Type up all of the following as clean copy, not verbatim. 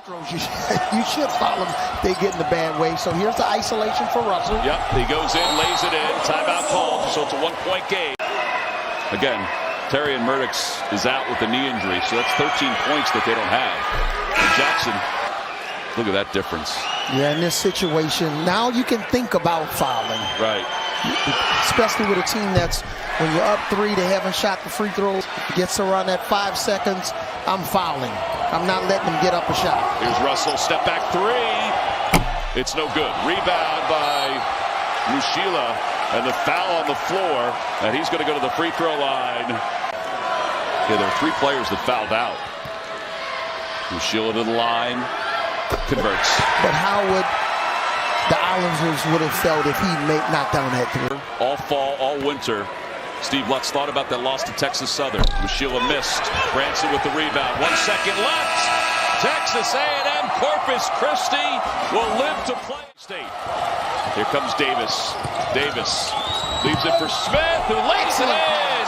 throws, you should foul them. They get in the bad way. So here's the isolation for Russell. Yep, he goes in, lays it in. Timeout called, so it's a one-point game. Again, Terry and Murdix is out with the knee injury, so that's 13 points that they don't have. And Jackson, look at that difference. Yeah, in this situation, now you can think about fouling. Right. Especially with a team that's, when you're up 3, they haven't shot the free throws. Gets around that 5 seconds, I'm fouling. I'm not letting them get up a shot. Here's Russell, step back 3. It's no good. Rebound by Mushila, and the foul on the floor, and he's going to go to the free throw line. Yeah, there are 3 players that fouled out. Mushila to the line, converts. But how would the Islanders would have felt if he knocked down that 3? All fall, all winter, Steve Lutz thought about that loss to Texas Southern. Mushila missed. Branson with the rebound. 1 second left. Texas A&M Corpus Christi will live to play. State. Here comes Davis. Davis leaves it for Smith, who lays it in.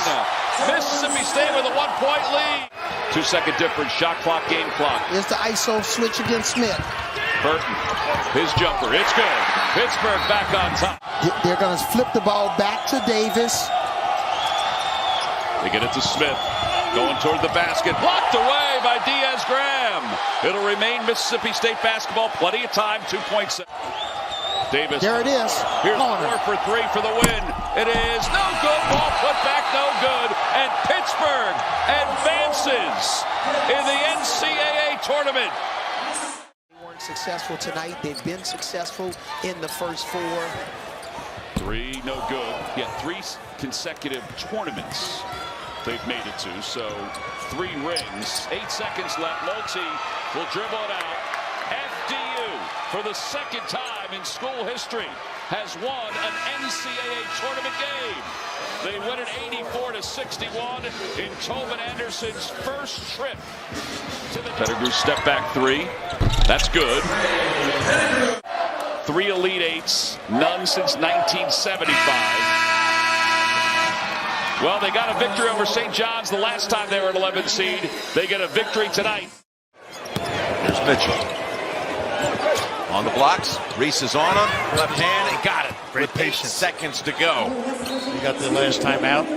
Mississippi State with a 1-point lead. 2-second difference. Shot clock, game clock. Here's the ISO switch against Smith. Burton, his jumper. It's good. Pittsburgh back on top. They're going to flip the ball back to Davis. They get it to Smith, going toward the basket, blocked away by Diaz-Graham. It'll remain Mississippi State basketball, plenty of time, 2.7. Davis. There it is. Here's 4 for 3 for the win. It is no good, ball put back, no good, and Pittsburgh advances in the NCAA tournament. They weren't successful tonight. They've been successful in the first 4. 3, no good. Yeah, 3 consecutive tournaments they've made it to, so 3 rings. 8 seconds left. Multi will dribble it out. FDU, for the 2nd time in school history, has won an NCAA tournament game. They win it 84-61 in Tobin Anderson's first trip to the Pettigrew step back 3. That's good. 3 Elite Eights, none since 1975. Well, they got a victory over St. John's the last time they were an 11 seed. They get a victory tonight. Here's Mitchell. On the blocks. Reese is on him. Left hand and got it. Great patience. 8 seconds to go. You got the last time out.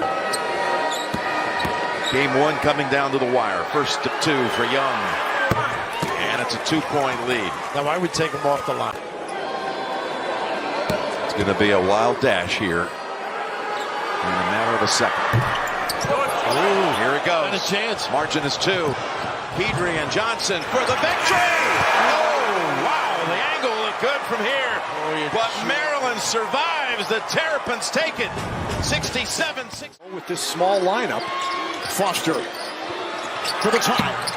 Game 1 coming down to the wire. First of 2 for Young. And it's a 2-point lead. Now I would take him off the line. It's going to be a wild dash here in a matter of a second. Ooh, here it goes. Got a chance. Margin is 2. Petrie and Johnson for the victory. Oh, wow. The angle looked good from here. But Maryland survives. The Terrapins take it. 67-6. With this small lineup, Foster to the top.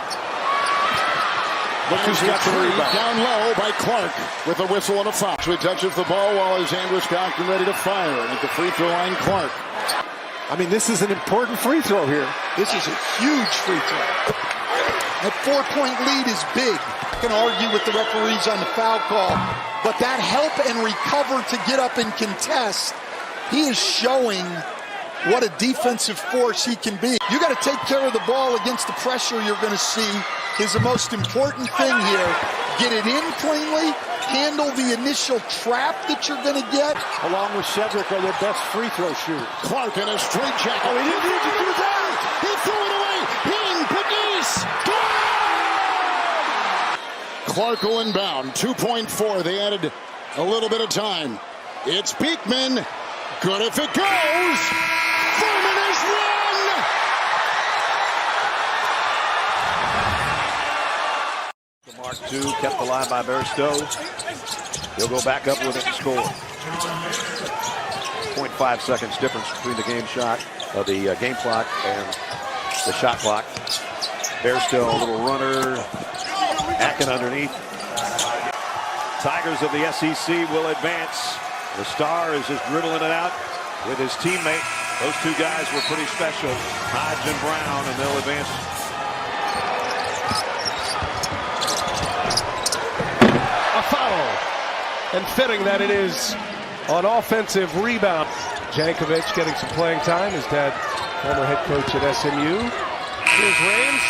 Look who's got the rebound. Down low by Clark with a whistle and a foul. So he touches the ball while his Andrews Cochran ready to fire. And at the free throw line, Clark. I mean, this is an important free throw here. This is a huge free throw. That 4-point lead is big. I can argue with the referees on the foul call, but that help and recover to get up and contest, he is showing what a defensive force he can be. You got to take care of the ball against the pressure you're going to see is the most important thing here. Get it in cleanly, handle the initial trap that you're going to get. Along with Cedric are their best free throw shooters. Clark in a straight jacket. Oh, he didn't need to do that. He threw it away. Hing, Padis. Clark will inbound. 2.4. They added a little bit of time. It's Beekman. Good if it goes. Furman is wrong. The mark 2 kept alive by Bairstow. He'll go back up with it and score. 0.5 seconds difference between the game clock and the shot clock. Bairstow, a little runner, hacking underneath. Tigers of the SEC will advance. The star is just dribbling it out with his teammate. Those 2 guys were pretty special, Hodge and Brown, and they'll advance. A foul, and fitting that it is on offensive rebound. Jankovic getting some playing time. His dad, former head coach at SMU. Here's Raines,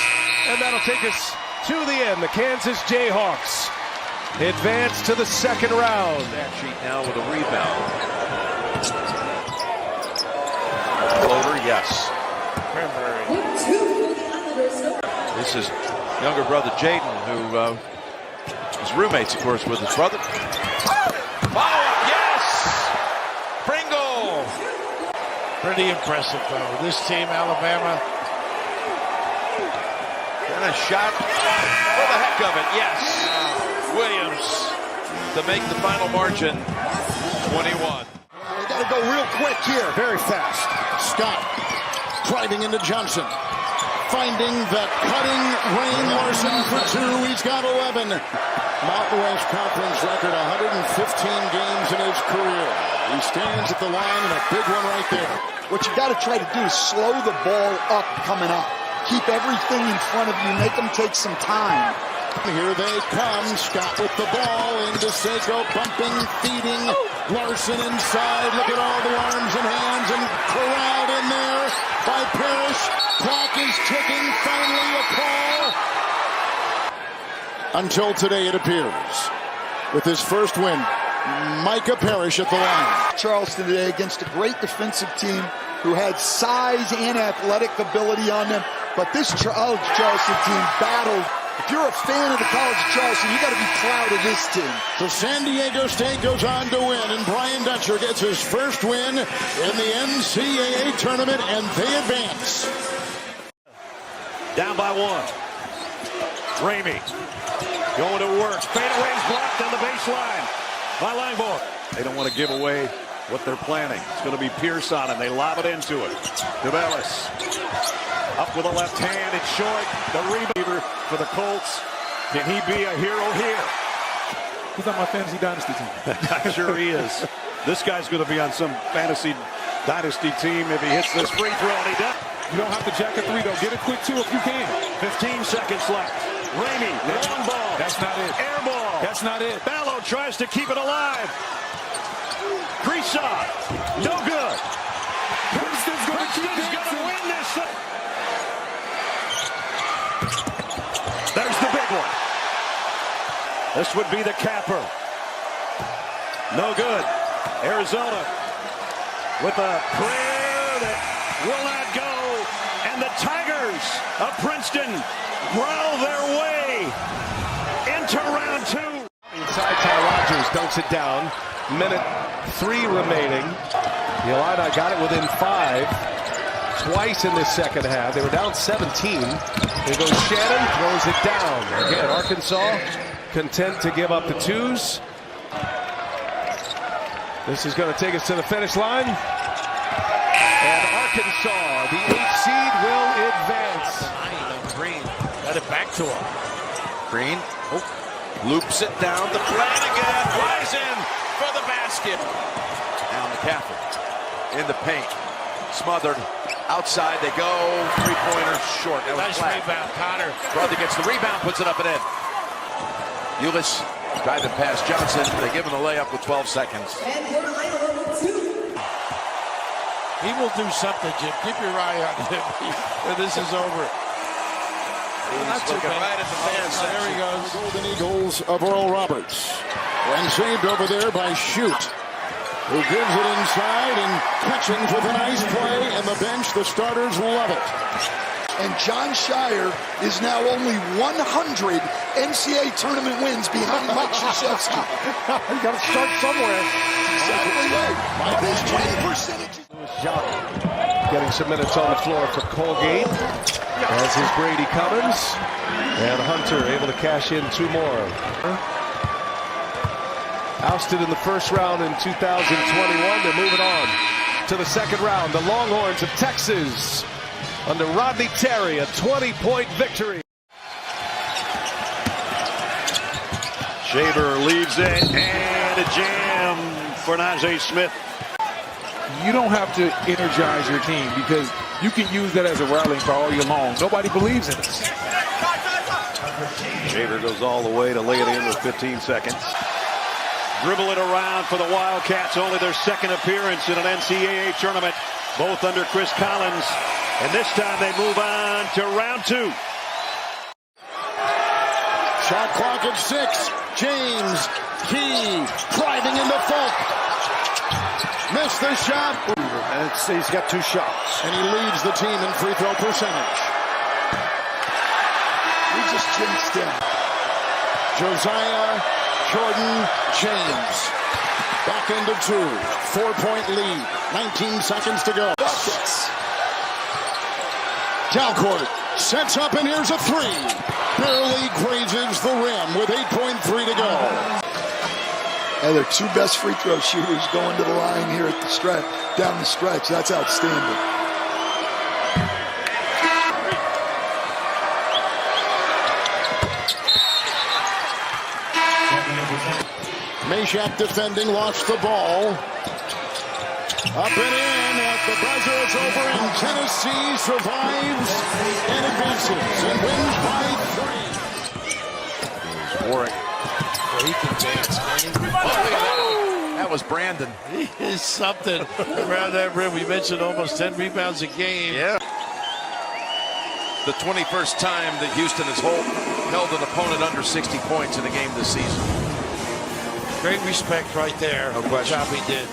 and that'll take us To the end, the Kansas Jayhawks advance to the second round. Stat sheet now with a rebound. Floater, yes. This is younger brother Jaden, who is roommates, of course, with his brother. Follow-up, yes! Pringle! Pretty impressive, though. This team, Alabama. And a shot for the heck of it, yes. Williams to make the final margin 21. They got to go real quick here. Very fast. Scott driving into Johnson. Finding that cutting Rain Larson for two. He's got 11. Mountain West Conference record, 115 games in his career. He stands at the line and a big one right there. What you got to try to do is slow the ball up coming up. Keep everything in front of you. Make them take some time. Here they come. Scott with the ball into Seiko, bumping, feeding. Larson inside. Look at all the arms and hands and corralled in there by Parrish. Clock is ticking. Finally a call. Until today, it appears. With his first win, Micah Parrish at the line. Charleston today against a great defensive team who had size and athletic ability on them. But this Charleston team battled. If you're a fan of the College of Charleston, you got to be proud of this team. So San Diego State goes on to win, and Brian Dutcher gets his first win in the NCAA tournament, and they advance. Down by one. Ramey going to work. Fadeaway's blocked on the baseline by Langborg. They don't want to give away what they're planning. It's going to be Pierce on him. They lob it into it. DeBellis up with a left hand. It's short. The rebounder for the Colts. Can he be a hero here? He's on my fantasy dynasty team. I'm sure he is. This guy's going to be on some fantasy dynasty team if he hits this free throw, and he does. You don't have to jack a three, though. Get a quick two if you can. 15 seconds left. Ramey, long ball. That's not it. Air ball. That's not it. Ballo tries to keep it alive. Creesaw, no good. Princeton's going to win this. There's the big one. This would be the capper. No good. Arizona with a prayer that will not go. And the Tigers of Princeton growl their way into round two. Inside, Ty Rogers dunks it down. Minute 3 remaining. The Illini got it within 5 twice in this second half. They were down 17. There goes Shannon, throws it down. Again, Arkansas content to give up the twos. This is going to take us to the finish line. And Arkansas, the 8th seed, will advance. Green, let it back to him. Green loops it down to Flanagan. Flies in for the basket. Now McCaffrey in the paint. Smothered. Outside they go. Three-pointer short. That was Nice flat. rebound, Connor. Brother gets the rebound, puts it up and in. Ulis driving past Johnson. They give him the layup with 12 seconds. He will do something, Jim. Keep your eye on him. This is over. He's looking right at the fans. There he goes. The Golden Eagles of Oral Roberts. And saved over there by Shute, who gives it inside, and Catchings with a nice play, and the bench, the starters love it. And John Shire is now only 100 NCAA tournament wins behind Mike Krzyzewski. You got to start somewhere. Exactly right. But his 20%. Getting some minutes on the floor for Colgate, as is Brady Cummins. And Hunter able to cash in 2 more. Ousted in the first round in 2021. They're moving on to the second round. The Longhorns of Texas under Rodney Terry, a 20-point victory. Shaver leaves it, and a jam for Najee Smith. You don't have to energize your team because you can use that as a rallying cry all year long. Nobody believes in us. Shaver goes all the way to lay it in with 15 seconds. Dribble it around for the Wildcats, only their second appearance in an NCAA tournament, both under Chris Collins. And this time they move on to round 2. Shot clock at 6. James Key driving into Fulk. Missed the shot. And he's got 2 shots. And he leads the team in free throw percentage. We just jinxed him. Josiah Jordan James. Back into 2. 4-point lead. 19 seconds to go. Buckets. Dalcourt sets up and here's a 3. Barely grazes the rim with 8.3 to go. And their 2 best free throw shooters going to the line here at the stretch, down the stretch. That's outstanding. Meshack defending, lost the ball. Up and in at the buzzer. It's over, and Tennessee survives and advances and wins by 3. Warwick. He can dance. That was Brandon. He is something around that rim. We mentioned almost 10 rebounds a game. Yeah. The 21st time that Houston has held an opponent under 60 points in a game this season. Great respect right there. No question. Job he did.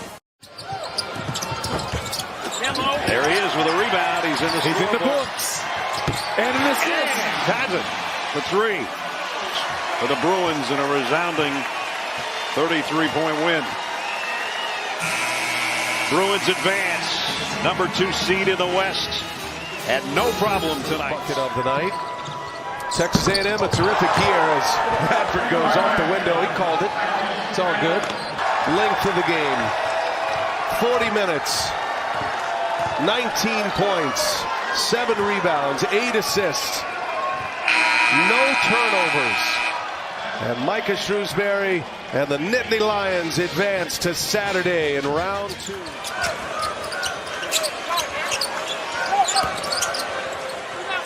There he is with a rebound. He's in the books. And an assist. Has it. The 3 for the Bruins in a resounding 33-point win. Bruins advance. Number 2 seed in the West. Had no problem tonight. Bucket of the night. Texas A&M, a terrific year as Bradford goes off the window. He called it. It's all good. Length of the game. 40 minutes. 19 points. 7 rebounds. 8 assists. No turnovers. And Micah Shrewsbury and the Nittany Lions advance to Saturday in round 2.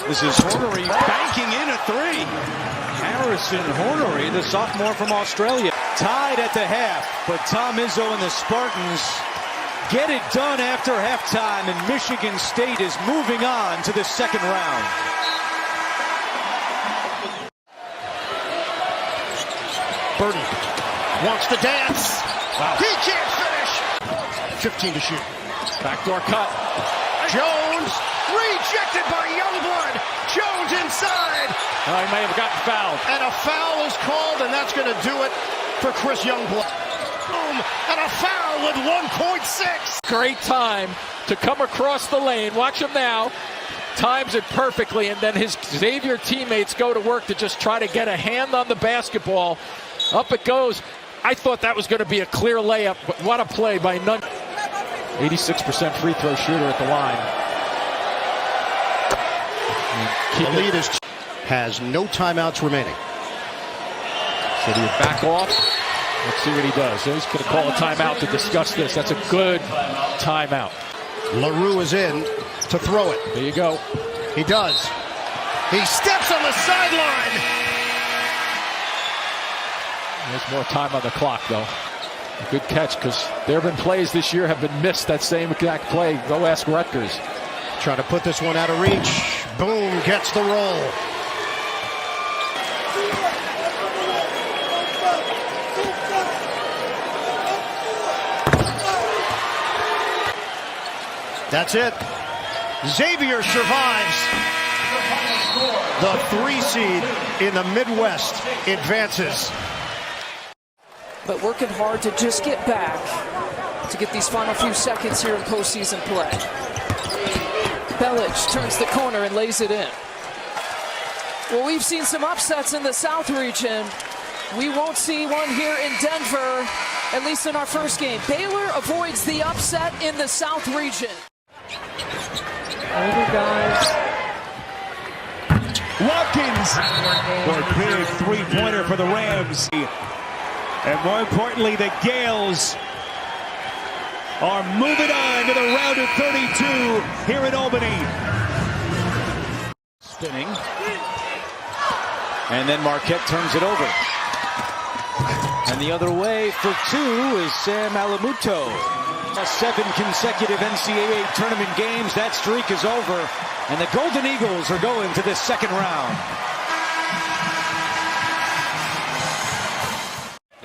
This is Hornery banking in a 3. Harrison Hornery, the sophomore from Australia. Tied at the half, but Tom Izzo and the Spartans get it done after halftime, and Michigan State is moving on to the second round. Burton wants to dance. Wow. He can't finish. 15 to shoot. Backdoor cut. Jones rejected by Youngblood. Jones inside. He may have gotten fouled. And a foul is called, and that's going to do it for Chris Youngblood. Boom, and a foul with 1.6. Great time to come across the lane. Watch him now. Times it perfectly, and then his Xavier teammates go to work to just try to get a hand on the basketball. Up it goes. I thought that was going to be a clear layup, but what a play by Nunn. 86% free throw shooter at the line. The lead has no timeouts remaining. So do you back off? Let's see what he does. So he's going to call a timeout to discuss this. That's a good timeout. LaRue is in to throw it. There you go. He does. He steps on the sideline. There's more time on the clock, though. A good catch, because there have been plays this year have been missed, that same exact play. Go ask Rutgers. Trying to put this one out of reach. Boom, gets the roll. That's it. Xavier survives. The 3 seed in the Midwest advances. But working hard to just get back to get these final few seconds here in postseason play. Belic turns the corner and lays it in. Well, we've seen some upsets in the South region. We won't see one here in Denver, at least in our first game. Baylor avoids the upset in the South region. Older guys. Watkins for a big three-pointer for the Rams. And more importantly, the Gales are moving on to the round of 32 here in Albany. Spinning. And then Marquette turns it over. And the other way for 2 is Sam Alamuto. 7 consecutive NCAA tournament games. That streak is over. And the Golden Eagles are going to the second round.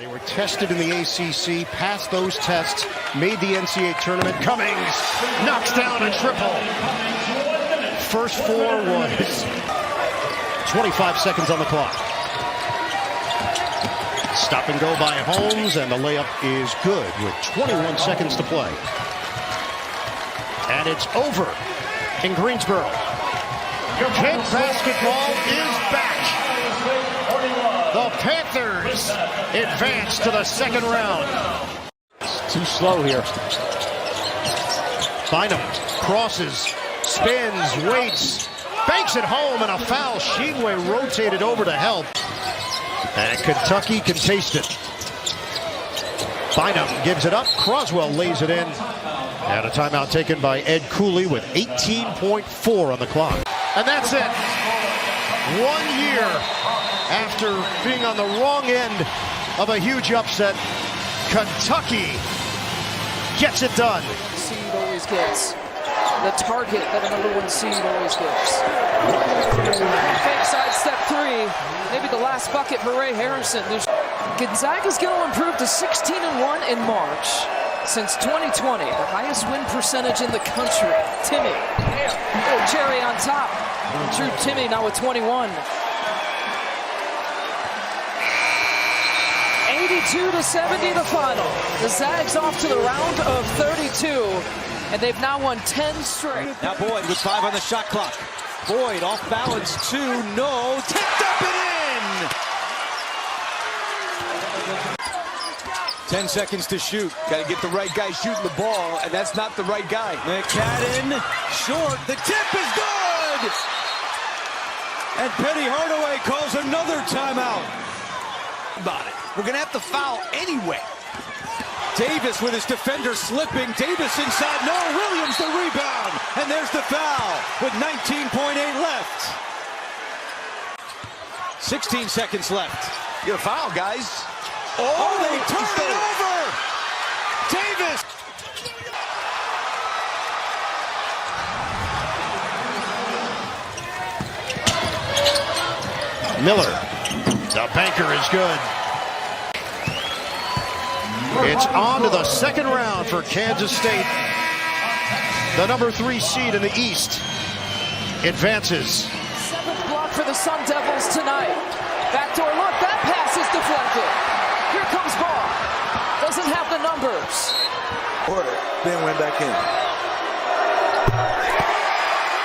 They were tested in the ACC, passed those tests, made the NCAA tournament. Cummings knocks down a triple. First four was 25 seconds on the clock. Stop and go by Holmes, and the layup is good with 21 seconds to play. And it's over in Greensboro. Kid basketball is back. The Panthers advance to the second round. It's too slow here. Bynum crosses, spins, waits, banks it home, and a foul. Sheenway rotated over to help. And Kentucky can taste it. Bynum gives it up. Croswell lays it in. And a timeout taken by Ed Cooley with 18.4 on the clock. And that's it. 1 year after being on the wrong end of a huge upset, Kentucky gets it done. Seed always gets the target that a number 1 seed always gets. Fake side step 3, maybe the last bucket for Ray Harrison. Gonzaga's going to improve to 16-1 in March. Since 2020, the highest win percentage in the country. Timmy, little cherry on top. Drew Timmy now with 21. 82-70 the final. The Zags off to the round of 32, and they've now won 10 straight. Now Boyd with 5 on the shot clock. Boyd off balance, 2, no, tipped up and in! 10 seconds to shoot. Got to get the right guy shooting the ball, and that's not the right guy. McCadden, short, the tip is good! And Penny Hardaway calls another timeout. About it. We're going to have to foul anyway. Davis with his defender slipping. Davis inside. No, Williams the rebound. And there's the foul with 19.8 left. 16 seconds left. Get a foul, guys. Oh, they turned it over. Davis. Miller. The banker is good. It's on to the second round for Kansas State. The number 3 seed in the East advances. 7th block for the Sun Devils tonight. Backdoor look, that pass is deflected. Here comes Ball. Doesn't have the numbers. Order. Then went back in.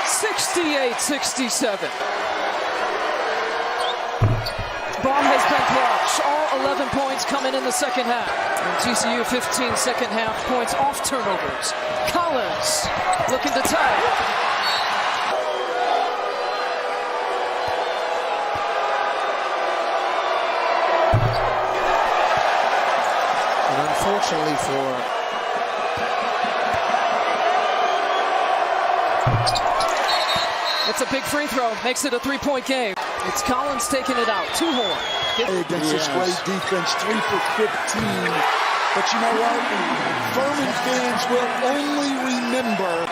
68-67. Ball has been clutch. All 11 points coming in the second half. And TCU 15 second half points off turnovers. Collins looking to tie. And unfortunately for it's a big free throw, makes it a 3-point game. It's Collins taking it out. Two-horn. Against this great defense, 3 for 15. But you know what? Furman fans will only remember.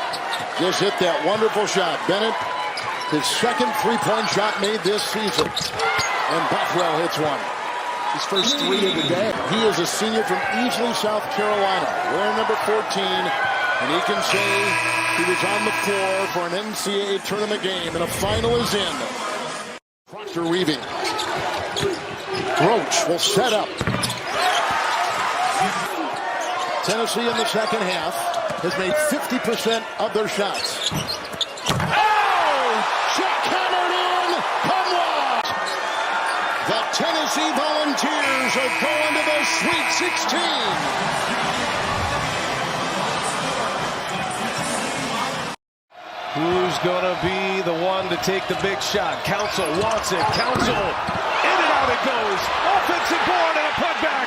Just hit that wonderful shot. Bennett, his second three-point shot made this season. And Bothwell hits one. His first 3 of the day. He is a senior from Easley, South Carolina. Wearing number 14. And he can say he was on the floor for an NCAA tournament game, and a final is in. Proctor weaving. Roach will set up. Tennessee in the second half has made 50% of their shots. Oh! Jackhammered in! Come on! The Tennessee Volunteers are going to the Sweet 16. Who's going to be the one to take the big shot? Council wants it. Council, in and out it goes. Offensive board and a putback.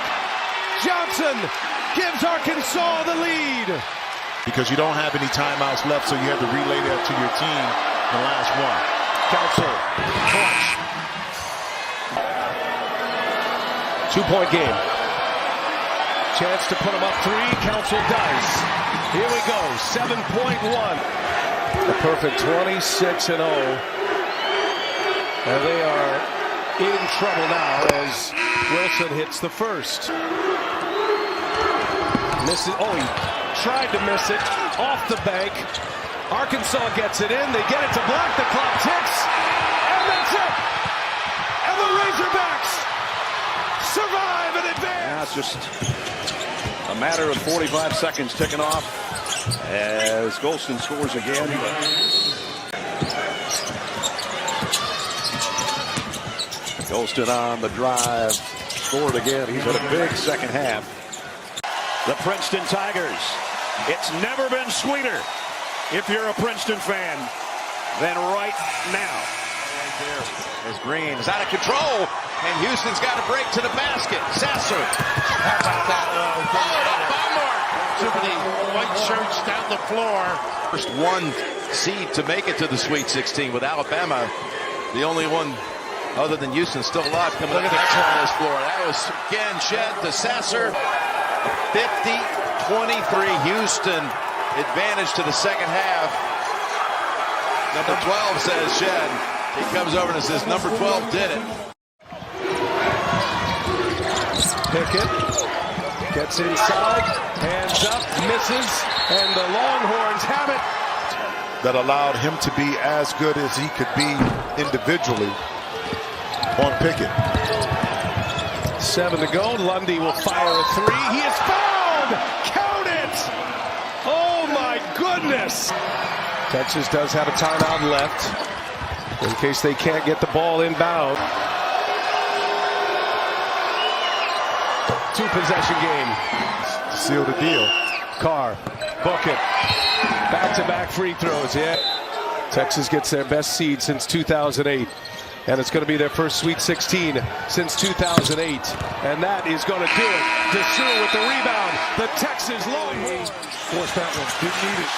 Johnson gives Arkansas the lead. Because you don't have any timeouts left, so you have to relay that to your team the last one. Council, clutch. 2-point game. Chance to put him up 3. Council does. Here we go. 7.1. A perfect 26-0. And they are in trouble now as Wilson hits the first. Misses. Oh, he tried to miss it off the bank. Arkansas gets it in. They get it to block. The clock ticks. And that's it. And the Razorbacks survive and advance. Now it's just a matter of 45 seconds ticking off as Golston scores again. Golston on the drive, scored again. He's had a big second half. The Princeton Tigers. It's never been sweeter if you're a Princeton fan than right now. Right there as Green is out of control, and Houston's got a break to the basket. Sasser. How about that? Too many white shirts down the floor. First one seed to make it to the Sweet 16 with Alabama, the only one other than Houston still alive coming up next on this floor. That was again Shed to Sasser. 50-23 Houston advantage to the second half. Number 12 says Shed. He comes over and says number 12 did it. Pickett gets inside, hands up, misses, and the Longhorns have it. That allowed him to be as good as he could be individually on Pickett. 7 to go. Lundy will fire a three. He is fouled! Count it! Oh my goodness! Texas does have a timeout left in case they can't get the ball inbound. 2-possession game. Seal the deal. Carr, book it. Back-to-back free throws, yeah. Texas gets their best seed since 2008. And it's going to be their first Sweet 16 since 2008. And that is going to do it. Desue with the rebound. The Texas Longhorns. Forced that one. Didn't need it.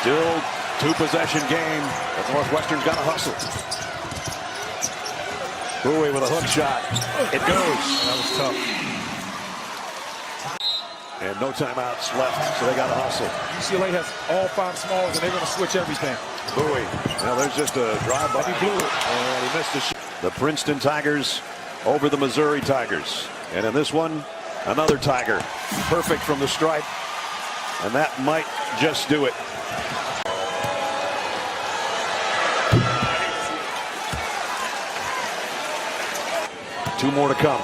Still 2-possession game, but Northwestern's got to hustle. Bowie with a hook shot. It goes. That was tough. And no timeouts left, so they got to hustle. UCLA has all 5 smalls, and they're going to switch everything. Bowie. Now there's just a drive by. He blew it. And he missed the shot. The Princeton Tigers over the Missouri Tigers. And in this one, another Tiger. Perfect from the stripe. And that might just do it. Two more to come.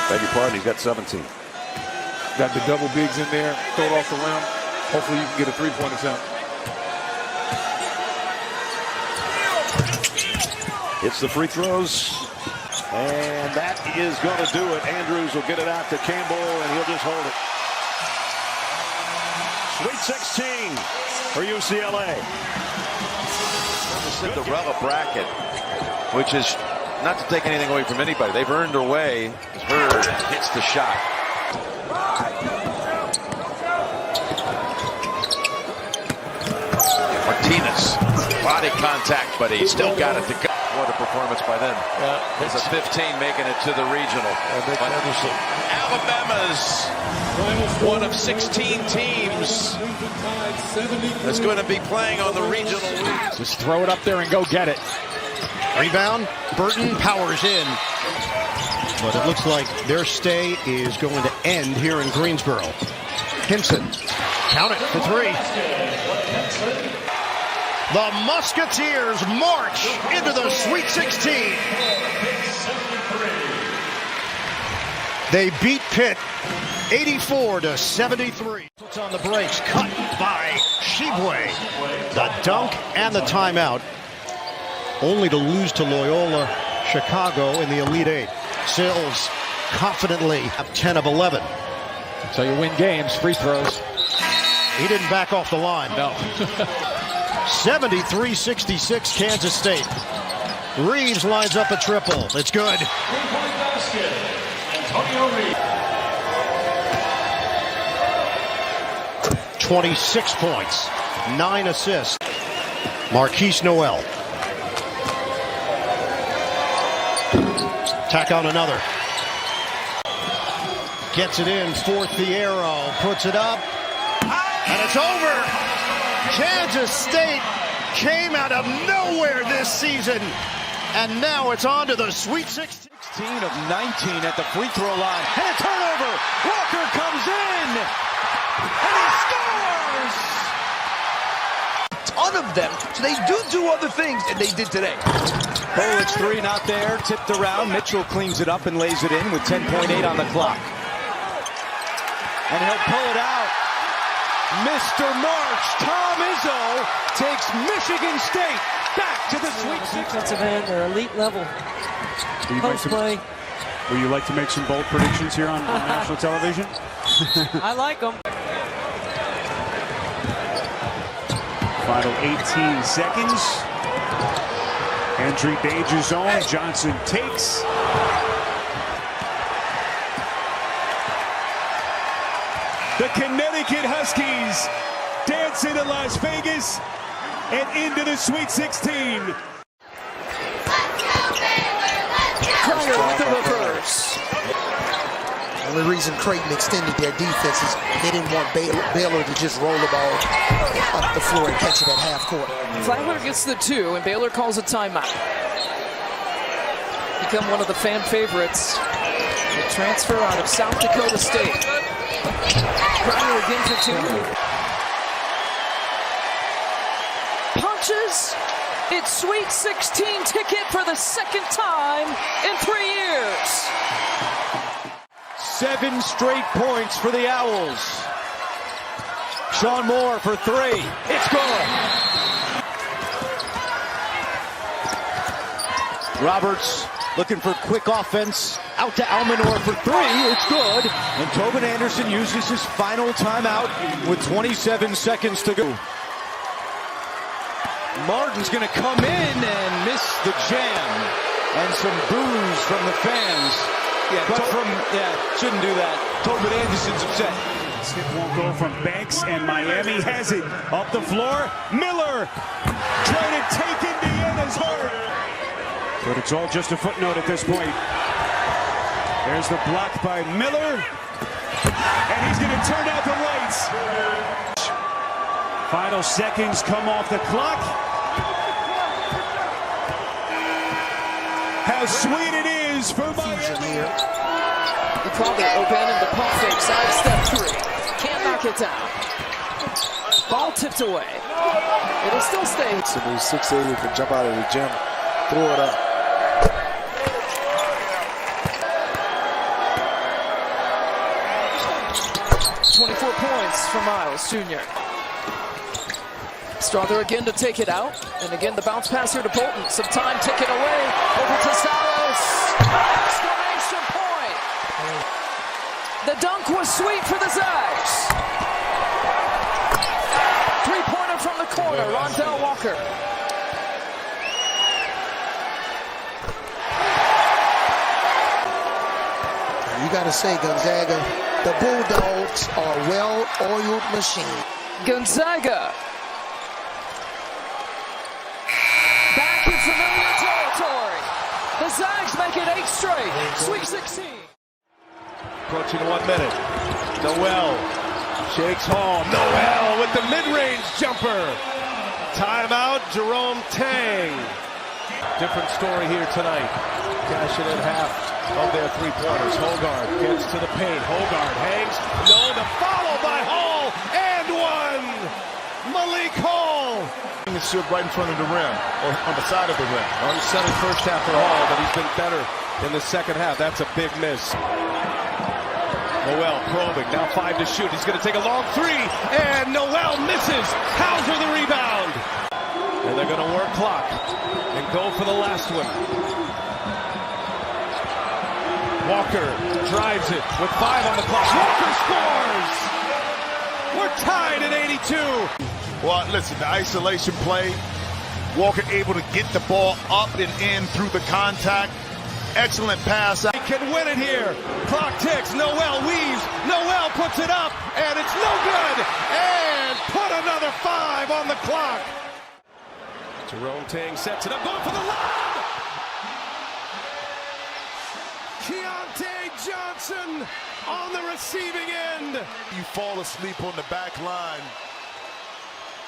Beg your pardon, he's got 17. Got the double bigs in there, throw it off the rim. Hopefully you can get a three-point attempt. Hits the free throws. And that is going to do it. Andrews will get it out to Campbell, and he'll just hold it. Sweet 16 for UCLA. The Cinderella bracket, which is not to take anything away from anybody. They've earned their way. Hurd hits the shot. Martinez, body contact, but he still got it to go. What a performance by them. It's a 15 making it to the regional. Alabama's one of 16 teams that's going to be playing on the regional. Just throw it up there and go get it. Rebound, Burton powers in. But it looks like their stay is going to end here in Greensboro. Hinson, count it for 3. The Musketeers march into the Sweet 16. They beat Pitt 84-73. Puts on the brakes, cut by Shibwe. The dunk and the timeout. Only to lose to Loyola Chicago in the Elite Eight. Sills confidently up 10 of 11. So you win games, free throws. He didn't back off the line. No. 73-66 Kansas State. Reeves lines up a triple. It's good. 26 points, 9 assists. Marquise Noel. Tack on another. Gets it in, fourth the arrow, puts it up, and it's over. Kansas State came out of nowhere this season, and now it's on to the Sweet 16. 16 of 19 at the free throw line. And a turnover. Walker comes in. And he scores! Ton of them. So they do other things, and they did today. Bolich three not there. Tipped around. Mitchell cleans it up and lays it in with 10.8 on the clock. And he'll pull it out. Mr. March, Tom Izzo, takes Michigan State back to the Sweet 16. Defensive end, they're elite level. Post play. Would you like to make some bold predictions here on national television? I like them. Final 18 seconds. Entry danger zone. Johnson takes. The Connecticut Huskies dance into Las Vegas and into the Sweet 16. Cryer with the reverse. The only reason Creighton extended their defense is they didn't want Baylor to just roll the ball up the floor and catch it at half court. Flagler gets the 2, and Baylor calls a timeout. Become one of the fan favorites. The transfer out of South Dakota State. Cryer again for 2. Punches. It's Sweet 16 ticket for the second time in 3 years. 7 straight points for the Owls. Sean Moore for 3. It's good. Roberts looking for quick offense. Out to Almanor for 3. It's good. And Tobin Anderson uses his final timeout with 27 seconds to go. Martin's going to come in and miss the jam. And some boos from the fans. Shouldn't do that. Tobin Anderson's upset. This hit won't go from Banks, and Miami has it. Up the floor, Miller trying to take Indiana's heart. But it's all just a footnote at this point. There's the block by Miller. And he's going to turn out the lights. Final seconds come off the clock. How sweet it is for Miami. He probably open and the pump fake, side step 3. Can't knock it down. Ball tipped away. It'll still stay. Somebody 6'8" can jump out of the gym, throw it up. Points for Miles Jr. Strother again to take it out. And again, the bounce pass here to Bolton. Some time ticking away. Over to Saros. Exclamation point. The dunk was sweet for the Zags. 3-pointer from the corner. Rondell Walker. You got to say, Gonzaga, the Bulldogs are a well-oiled machine. Gonzaga. Back in familiar territory. The Zags make it 8 straight. Sweet 16. Approaching 1 minute. Noel shakes home. Noel with the mid-range jumper. Timeout, Jerome Tang. Different story here tonight. Cashing in half of their 3-pointers. Hogard gets to the paint. Hogard hangs. No, the follow by Hall. And 1. Malik Hall. He stood right in front of the rim, or on the side of the rim. Unsettled first half for Hall, but he's been better in the second half. That's a big miss. Noel probing. Now 5 to shoot. He's going to take a long 3. And Noel misses. Hauser the rebound. And they're going to work clock and go for the last one. Walker drives it with 5 on the clock. Walker scores! We're tied at 82. Well, listen, the isolation play, Walker able to get the ball up and in through the contact. Excellent pass. He can win it here. Clock ticks. Noel weaves. Noel puts it up, and it's no good. And put another 5 on the clock. Jerome Tang sets it up, going for the lob. Keontae Johnson on the receiving end. You fall asleep on the back line.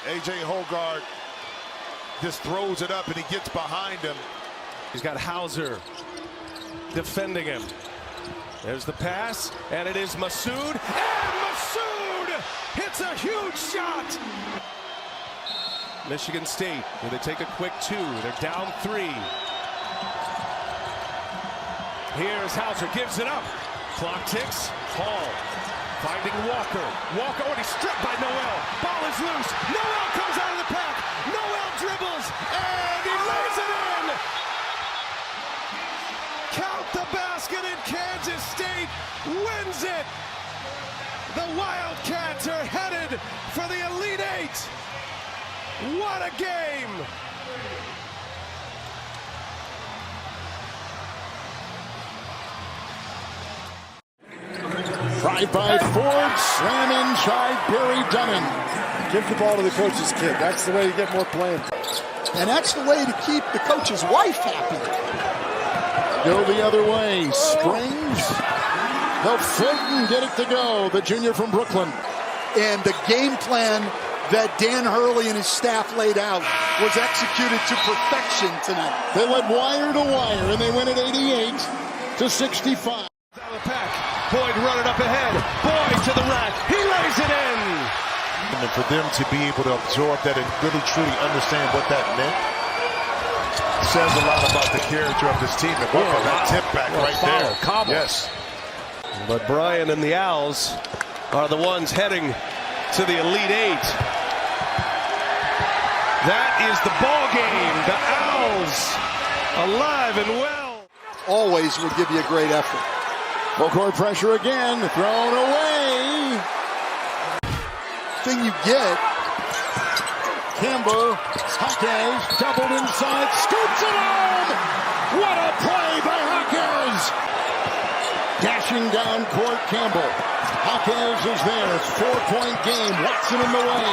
A.J. Hoggard just throws it up and he gets behind him. He's got Hauser defending him. There's the pass, and it is Massoud. And Massoud hits a huge shot. Michigan State, where they take a quick 2. They're down 3. Here's Hauser, gives it up. Clock ticks. Hall finding Walker. Walker already stripped by Noel. Ball is loose. Noel comes out of the pack. Noel dribbles, and he lays it in. Count the basket, and Kansas State wins it. The Wildcats are headed for the Elite Eight. What a game! Drive by Ford, slam inside Barry Dunning. Give the ball to the coach's kid. That's the way to get more playing. And that's the way to keep the coach's wife happy. Go the other way. Springs. They'll float and get it to go. The junior from Brooklyn. And the game plan that Dan Hurley and his staff laid out was executed to perfection tonight. They led wire to wire, and they win at 88-65. Down the pack. Boyd running up ahead. Boyd to the rack. He lays it in. And for them to be able to absorb that and really truly understand what that meant says a lot about the character of this team. And that tip back right there. Cobble. Yes. But Brian and the Owls are the ones heading to the Elite Eight. That is the ball game. The Owls alive and well. Always will give you a great effort. Full court pressure again. Thrown away. Thing you get. Campbell, Hawkins, doubled inside, scoops it home! What a play by Hawkins! Dashing down court, Campbell. Hawkins is there, 4-point game, Watson in the way.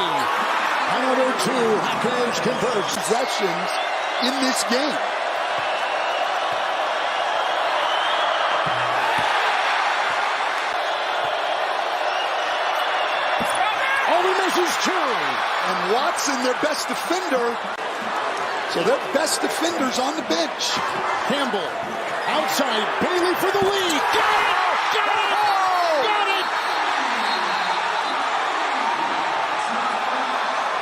Another 2, Hawkins converts. Possessions in this game. Only misses 2. And Watson, their best defender. So their best defenders on the bench. Campbell, outside, Bailey for the lead. Got it! Got it! Got it!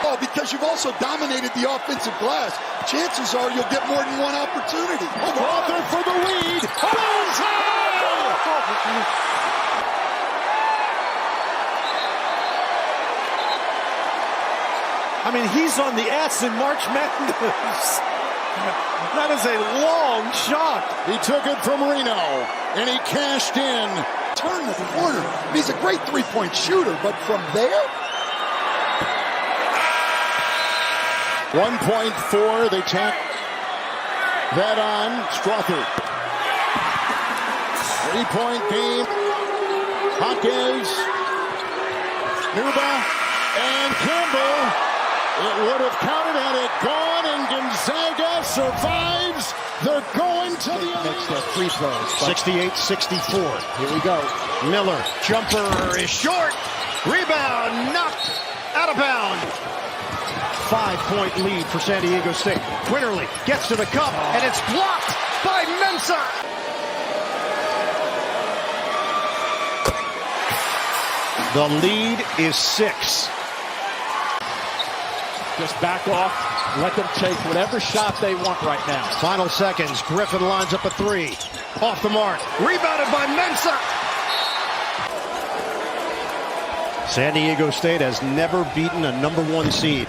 Oh, because you've also dominated the offensive glass. Chances are you'll get more than one opportunity. Crawford for the lead. I mean, he's on the S in March Madness. That is a long shot. He took it from Reno, and he cashed in. Turn the corner. He's a great three-point shooter, but from there? 1.4, they tack that on. Strawther. 3-point game. Hawkins. Nuba. And Campbell. It would have counted had it gone, and Gonzaga survives. They're going to the makes the free throws. 68-64. Here we go. Miller, jumper is short. Rebound, knocked out of bounds. 5-point lead for San Diego State. Quinterly gets to the cup, and it's blocked by Mensah. The lead is 6. Just back off, let them take whatever shot they want right now. Final seconds, Griffin lines up a 3. Off the mark, rebounded by Mensah. San Diego State has never beaten a #1 seed.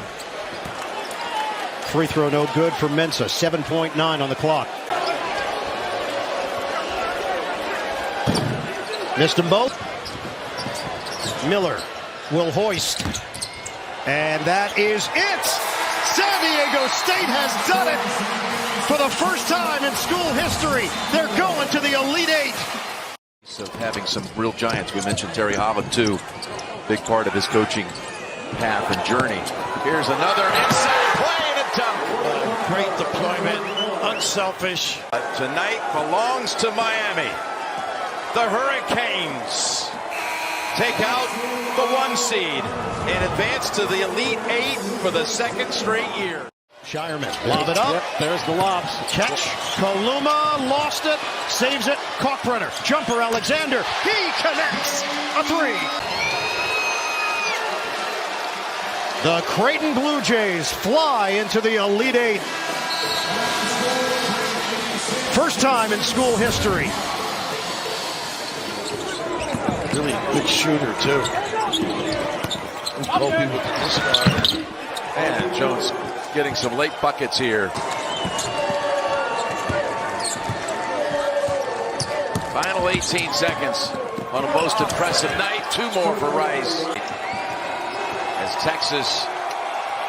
Free throw no good for Mensah, 7.9 on the clock. Missed them both. Miller will hoist. And that is it! San Diego State has done it! For the first time in school history, they're going to the Elite Eight. Of having some real giants. We mentioned Terry Holland, too. Big part of his coaching path and journey. Here's another inside play and a dunk. Great deployment, unselfish. Tonight belongs to Miami. The Hurricanes take out the 1 seed and advance to the Elite 8 for the 2nd straight year. Shireman, lob it up. Yep, there's the lobs. Catch. Kaluma lost it. Saves it. Kalkbrenner. Jumper Alexander. He connects. A 3. The Creighton Blue Jays fly into the Elite 8. First time in school history. Really good shooter, too. Kobe with the discard. And Jones getting some late buckets here. Final 18 seconds on a most impressive night. 2 more for Rice. As Texas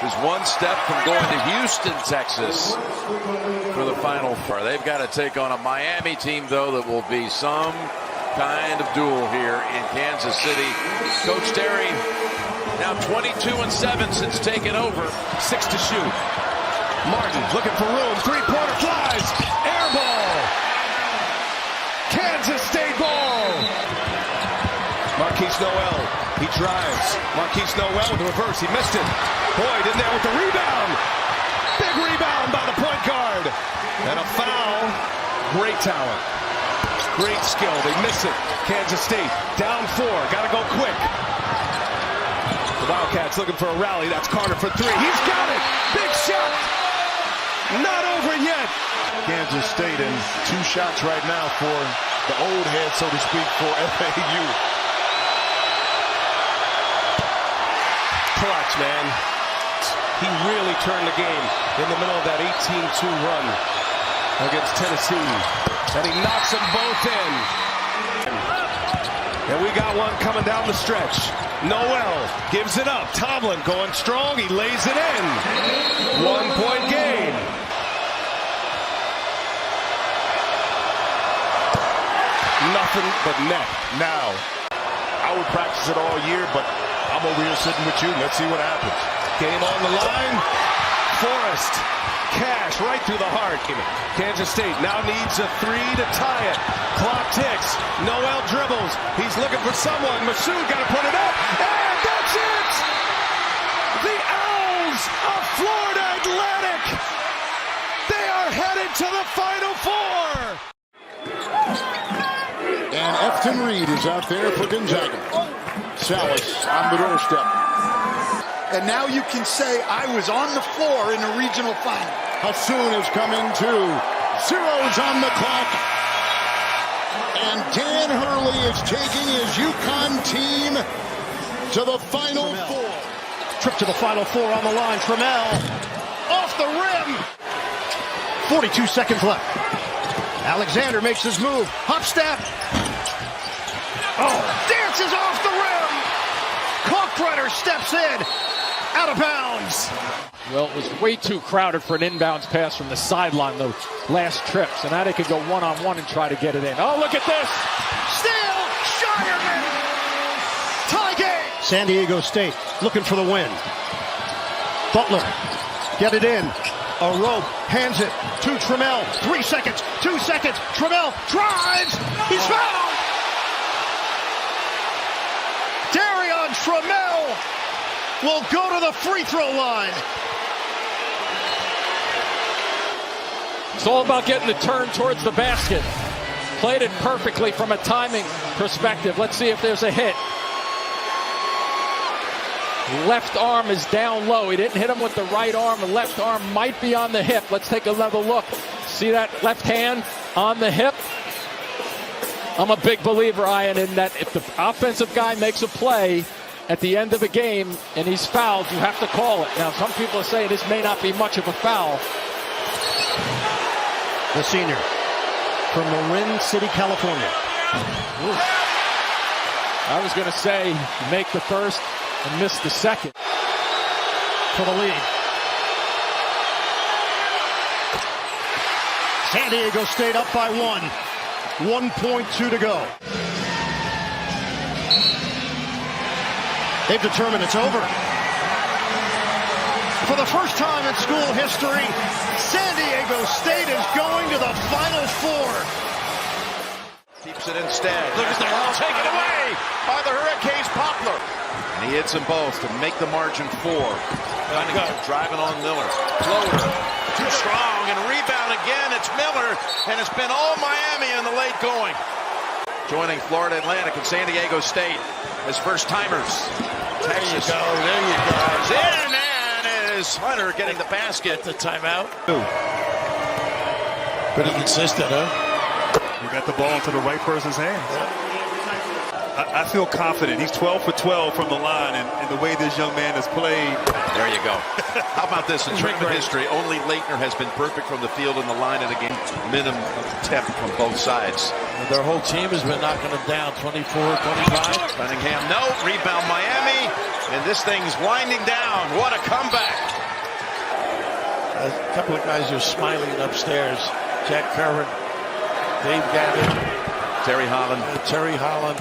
is 1 step from going to Houston, Texas for the Final Four. They've got to take on a Miami team, though, that will be some kind of duel here in Kansas City. Coach Terry now 22-7 since taking over. 6 to shoot. Martin looking for room. 3-pointer flies. Air ball. Kansas State ball. Marquise Noel. He drives. Marquise Noel with the reverse. He missed it. Boyd in there with the rebound. Big rebound by the point guard. And a foul. Great talent. Great skill. They miss it. Kansas State down 4. Got to go quick. The Wildcats looking for a rally. That's Carter for 3. He's got it. Big shot. Not over yet. Kansas State in 2 shots right now for the old head, so to speak, for FAU. Clutch, man. He really turned the game in the middle of that 18-2 run against Tennessee. And he knocks them both in. And we got one coming down the stretch. Noel gives it up. Tomlin going strong. He lays it in. 1-point game. Nothing but net. Now, I would practice it all year, but I'm over here sitting with you. Let's see what happens. Game on the line. Forrest. Cash right through the heart. Kansas State now needs a 3 to tie it. Clock ticks. Noel dribbles. He's looking for someone. Massoud got to put it up. And that's it! The Owls of Florida Atlantic. They are headed to the Final Four. And Efton Reed is out there for Gonzaga. Salas on the doorstep. And now you can say I was on the floor in a regional final. Hassoun is coming too. 0's on the clock. And Dan Hurley is taking his UConn team to the Final Four. Trip to the Final Four on the line. Trammell off the rim. 42 seconds left. Alexander makes his move. Hop step. Oh, dances off the rim. Kalkbrenner steps in. Out of bounds. Well, it was way too crowded for an inbounds pass from the sideline those last trips. So now they could go one-on-one and try to get it in. Oh, look at this. Steal. Shireman. Tie game. San Diego State looking for the win. Butler. Get it in. A rope. Hands it to Trammell. 3 seconds. 2 seconds. Trammell drives. He's fouled. Darion Trammell will go to the free throw line. It's all about getting the turn towards the basket. Played it perfectly from a timing perspective. Let's see if there's a hit. Left arm is down low. He didn't hit him with the right arm. The left arm might be on the hip. Let's take another look. See that left hand on the hip? I'm a big believer, Ian, in that if the offensive guy makes a play at the end of a game and he's fouled, you have to call it. Now, some people are saying this may not be much of a foul. The senior from Marin City, California. Ooh. I was going to say make the first and miss the second. For the lead. San Diego State up by 1. 1.2 to go. They've determined it's over. For the first time in school history, San Diego State is going to the Final Four. Keeps it instead. Look at that. Taken away by the Hurricanes. Poplar. And he hits them both to make the margin 4. Cunningham driving on Miller. Floater. Too strong. And rebound again. It's Miller. And it's been all Miami in the late going. Joining Florida Atlantic and San Diego State as first timers. Texas. There you go. Is in and is Hunter getting the basket. The timeout. Pretty consistent, huh? You got the ball into the right person's hands. I feel confident. He's 12 for 12 from the line, and the way this young man has played. There you go. How about this in tournament history? Only Leitner has been perfect from the field in the line in a game. Minimum attempt from both sides. And their whole team has been knocking them down. 24, 25. Cunningham, no. Rebound Miami. And this thing's winding down. What a comeback. A couple of guys are smiling upstairs. Jack Curran, Dave Gavitt, Terry Holland.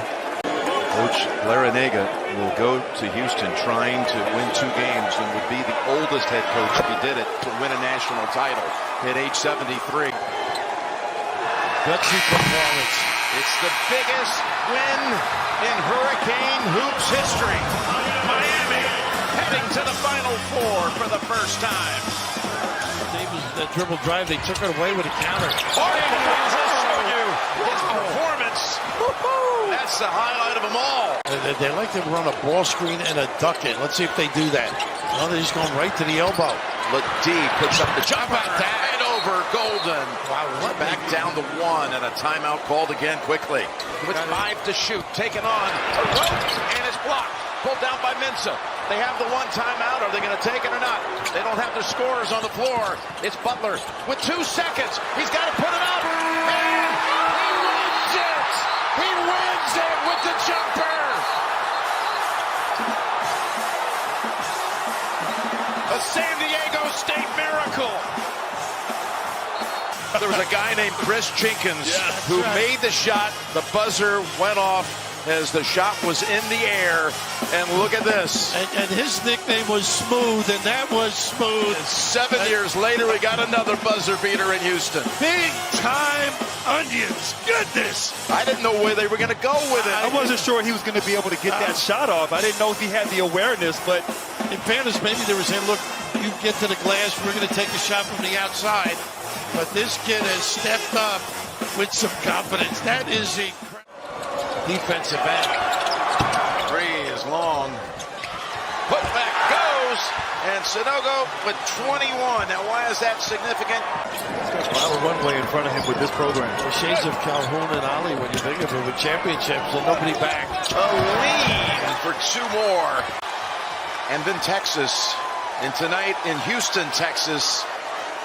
Coach Larinaga will go to Houston trying to win 2 games and would be the oldest head coach if he did it to win a national title at age 73. Gutsy performance. It's the biggest win in Hurricane Hoops history. Miami heading to the Final Four for the first time. That dribble drive, they took it away with a counter. His performance. That's the highlight of them all. They like to run a ball screen and a duck it. Let's see if they do that. No, they're just going right to the elbow. D puts up the jump at that. And over Golden. Wow, back down to 1 and a timeout called again quickly. With 5 to shoot. Taken on. And it's blocked. Pulled down by Mensah. They have the 1 timeout. Are they going to take it or not? They don't have their scorers on the floor. It's Butler with 2 seconds. He's got to put it up. And he wins it. He wins it with the jumper. A San Diego State miracle. There was a guy named Chris Jenkins who made the shot. The buzzer went off as the shot was in the air. And look at this. And his nickname was Smooth, and that was smooth. And 7 years later, we got another buzzer beater in Houston. Big time onions. Goodness. I didn't know where they were going to go with it. I wasn't sure he was going to be able to get that shot off. I didn't know if he had the awareness, but in fairness, maybe they were saying, look, you get to the glass, we're going to take a shot from the outside. But this kid has stepped up with some confidence. That is incredible. Defensive end. 3 is long. Put back goes. And Sanogo with 21. Now, why is that significant? There's a lot of runway in front of him with this program. The shades of Calhoun and Ali when you think of it with championships and nobody back. A lead for 2 more. And then Texas. And tonight in Houston, Texas,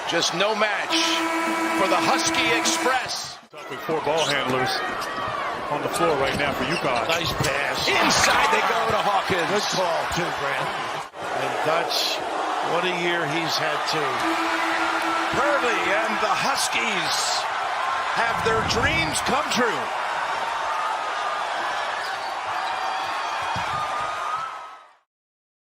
just no match for the Husky Express. 4 ball handlers on the floor right now for UConn. Nice pass. Inside they go to Hawkins. Good call, too, Grant. And Dutch, what a year he's had, too. Purley and the Huskies have their dreams come true.